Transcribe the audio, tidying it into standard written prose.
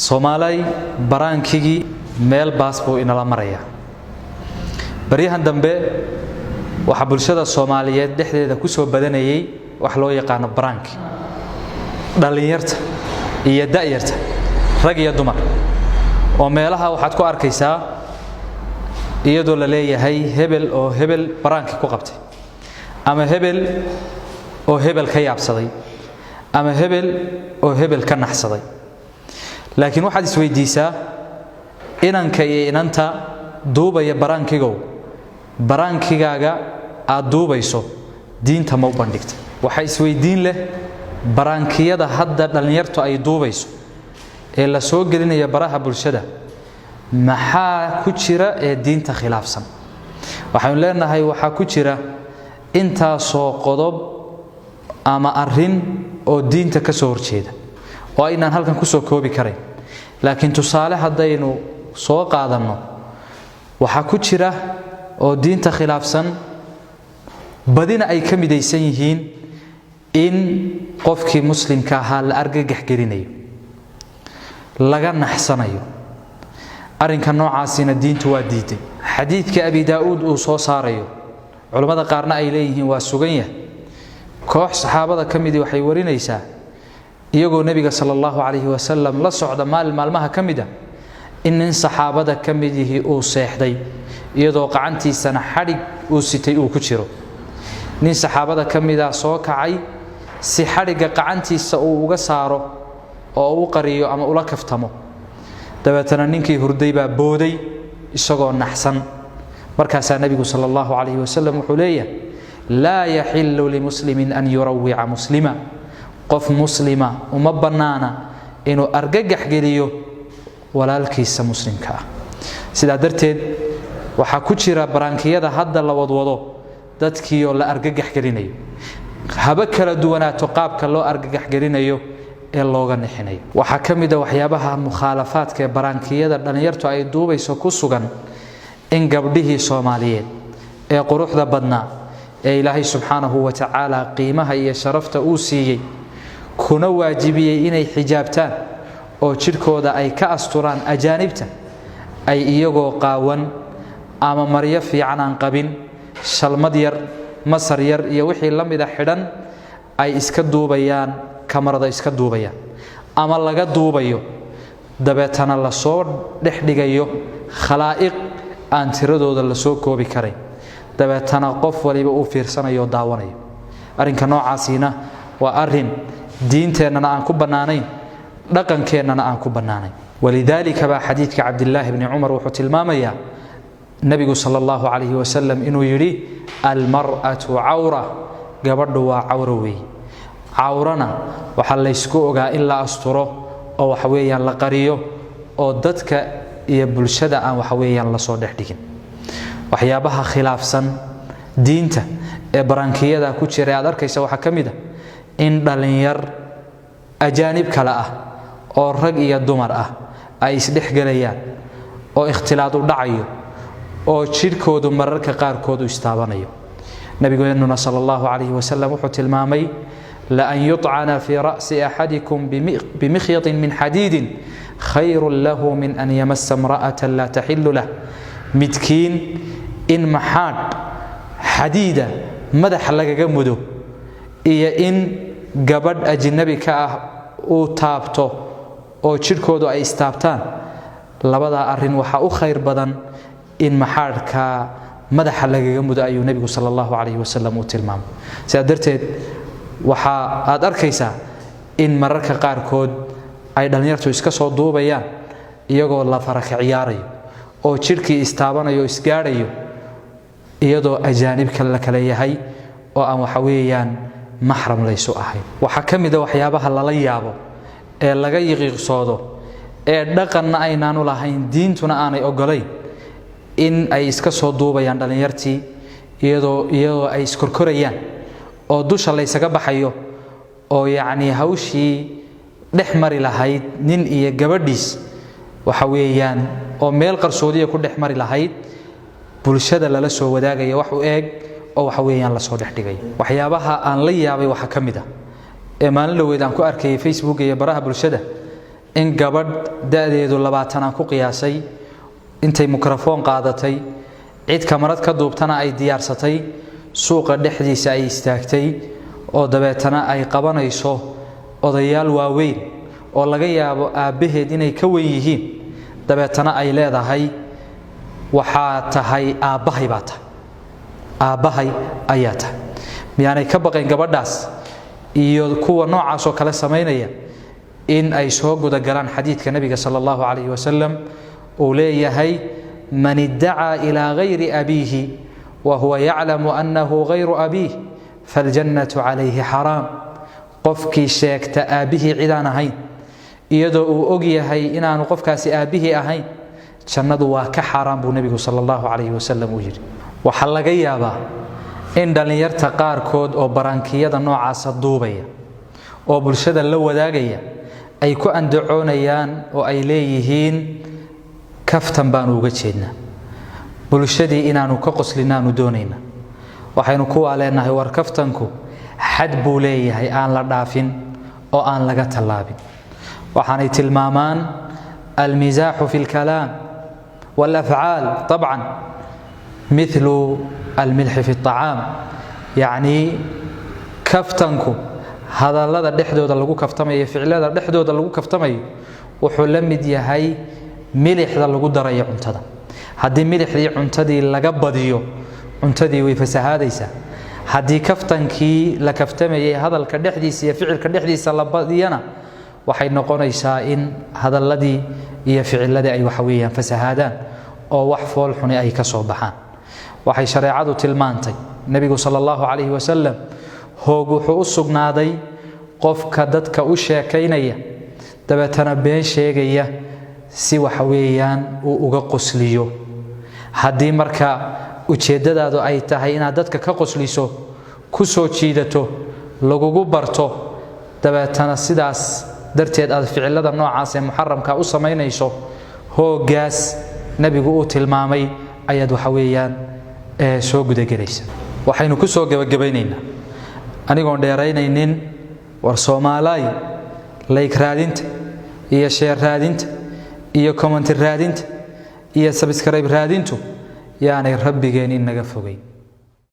Soomaali baraankigi meel baas buu inala maraya bariyahan dambe waxa bulshada Soomaaliyeed dhexdeeda ku soo badanayay wax loo yaqaan baraanki dhalinyarta iyo da'yarta rag iyo dumar oo meelaha waxaad ku arkaysaa iyadoo la leeyahay hebel oo hebel baraanki ku qabtay ama hebel oo hebel ka yaabsaday ama hebel oo hebel ka naxsaday laakiin waxaad isweydiisaa inanka iyo inanta duubaya baraankigow baraankigaaga aad duubayso diinta ma u bandhigta waxa isweydiin leh baraankiyada hadda dhalinyartu ay duubayso ee la soo gelinaya baraha bulshada maxaa ku jira ee diinta khilaafsan waxaan leenahay waxa ku jira inta soo qodob ama arin oo diinta ka soo horjeeda oo inaan halkan ku soo koobi karay laakiin tusaale hadaynu soo qaadano waxa ku jira oo diinta khilaafsan badina ay ka midaysan yihiin in qofkii muslimka ahaa la argagax gelinayo laga naxsanayo arinka noocaasina diintu waa diiday xadiidka abi daawud uu soo saarayo culimada qaarna ay leeyihiin waa sugan yahay koox saxaabada kamidii waxay warinaysaa iyagoo nabiga sallallahu alayhi wasallam la socda maalmaha kamida in saxaabada kamidii uu seexday iyadoo qacantiisana xarig uu sitay uu ku jiro nin saxaabada kamida soo kacay si xariga qacantiisa uu uga saaro oo uu qariyo ama ula kaftamo dabeetana ninkii hurday baa booday isagoo naxsan markaas nabigu sallallahu alayhi wasallam wuxuu leeyahay la yahillu limuslimin an yurawwi'a muslima qof muslima uma banaana inuu argagax geliyo walaalkiisa muslimka ah sida darteed waxa ku jira baraankiyada hadda la wadwado dadkii oo la argagax gelinayo haba kala duwanaato qaabka loo argagax gelinayo ee looga nixinayo waxa kamida waxyaabaha mukhalafaadka ee baraankiyada dhalinyartu ay duubayso ku sugan in gabdhihii Soomaaliyeed ee quruxda badnaa ee Ilaahay subhanahu wa ta'ala qiimaha iyo sharafta uu siiyay kuna waajibiyay inay xijaabtaan oo jirkooda ay ka asturaan ajaanibta ay iyagoo qaawan ama maryo fiican aan qabin shalmad yar masar yar iyo wixii la mid ah xidhan ay iska duubayaan kamarada iska duubayaan ama laga duubayo dabeetana la soo dhexdhigayo khalaa'iq aan tiradooda la soo koobi karay dabeetana qof waliba uu fiirsanayo daawanayo arinka noocaasina waa arin diinteennana aan ku banaanayn dhaqankeennana aan ku banaanayn walidaalika ba xadiidka Abdullah ibn Umar wuxuu tilmaamayaa nabigu sallallahu alayhi wasallam inuu yiri almar'atu awra gabadhu waa awra weey awrana waxa la isku ogaa in la asturo oo waxa weeyaan la qariyo oo dadka iyo bulshada aan waxa weeyaan la soo dhexdhigin waxyaabaha khilaafsan diinta ee baraankiyada ku jira aad arkaysa waxa kamida in dhalinyar ajaanib kala ah oo rag iyo dumar ah ay isdhexgalayaan oo ikhtilaad u dhacayo oo jirkoodu mararka qaar koodu istaabanayo nabigeena sallallahu alayhi wasallam wuxuu tilmaamay la an yut'ana fi ra'si ahadikum bimikhyat min hadid khayrun lahu min an yamassa imra'atan la tahillu lahu midkiin in mahad hadida madax lagaga mudo iyo in gabadh ajnabi ka ah uu taabto oo jirkoodu ay istaabtaan labada arin waxa u khayr badan in maxaadka madaxa lagaga mudo ayuu nabigu sallallahu alayhi wasallam uu tilmaamay sida darteed waxa aad arkaysaa in mararka qaar kood ay dhalinyartu iska soo duubayaan iyagoo la faraka ciyaarayo oo jirkii istaabanayo isgaarayo iyadoo ajaanibka la kala yahay oo aan waxa weeyaan mahram laysu ahayn waxa kamida waxyaabaha la yaabo ee laga yiqiiqsoodo ee dhaqanna aynaanu lahayn diintuna aanay ogolayn in ay iska soo duubayaan dhalinyartii iyadoo ay iskorkorayaan oo dusha la isaga baxayo oo yaani hawshii dhexmari lahayd nin iyo gabadhiis waxa weeyaan oo meel qarsoodiye ku dhexmari lahayd bulshada lala soo wadaagaya wax u eeg oo waxa weeyaan la soo dhexdhigay waxyaabaha aan la yaabay waxa kamida ee maalin dhaweed aan ku arkay Facebook iyo baraha bulshada in gabadh da'deedu 20 aan ku qiyaasay intay mikrafoon qaadatay cid kamarad ka duubtana ay diyaarsatay suuqa dhexdiisa ay istaagtay oo dabeetana ay qabanayso odayaal waaweyn oo laga yaabo aabaheed inay ka weyn yihiin dabeetana ay leedahay waxa tahay aabahay baata aabahay ayata miyaanay ka baqeen gabadhaas iyo kuwa noocaas oo kale sameynaya in ay soo guda galaan xadiidka nabiga sallallahu alayhi wasallam oo leeyahay man idda'a ila ghayri abihi wa huwa ya'lamu annahu ghayru abihi faljannatu alayhi haram qofkii sheegta aabihi cidaan ahayn iyadoo uu og yahay inaanu qofkaasi aabihi ahayn jannadu waa ka xaraam buu nabigu sallallahu alayhi wasallam u yiri waxa laga yaabaa in dhalinyarta qaarkood oo barankiyada noocaas duubaya oo bulshada la wadaagaya ay ku andacoonayaan oo ay leeyihiin kaftan baan uga jeednaa bulshadii inaanu ka qoslinaanu doonayna waxaynu ku waleenahay war kaftanku xad buu leeyahay aan la dhaafin oo aan laga talaabin waxaanay tilmaamaan almizaahu fi alkalaam wal af'aal طبعا مثل الملح في الطعام يعني كفتنكم هذا لدا دخدودا lagu kaftamayo ficilada dhexdooda lagu kaftamayo wuxuu la mid yahay milixda lagu darayo cuntada hadii milixdii cuntadii laga badiyo cuntadii way fasahaadaysaa hadii kaftankii la kaftamayay hadalka dhexdiisa iyo ficilka dhexdiisa la badiyana waxay noqonaysaa in hadaladii iyo ficiladii ay wax weeyaan fasahaadaan oo wax fool xun ay ka soo baxaan waxay shariicadu tilmaantay nabigu sallallahu alayhi wasallam hoog wuxuu u sugnaaday qofka dadka u sheekaynaya dabeetana been sheegaya si wax weeyaan uu uga qosliyo hadii marka ujeedadaadu ay tahay inaad dadka ka qosliso ku soo jiidato lagugu barto dabeetana sidaas darteed aad ficilada noocaas ee muharramka u sameynayso hoogaas nabigu uu tilmaamay ayad waxa weeyaan soo gudagelaysa waxaynu ku soo gabagabaynaynaa anigoon dheeraynaynin war Soomaaliy like raadinta iyo share raadinta iyo comment raadinta iyo subscribe raadintu yaani rabbigeen inaga fogeyn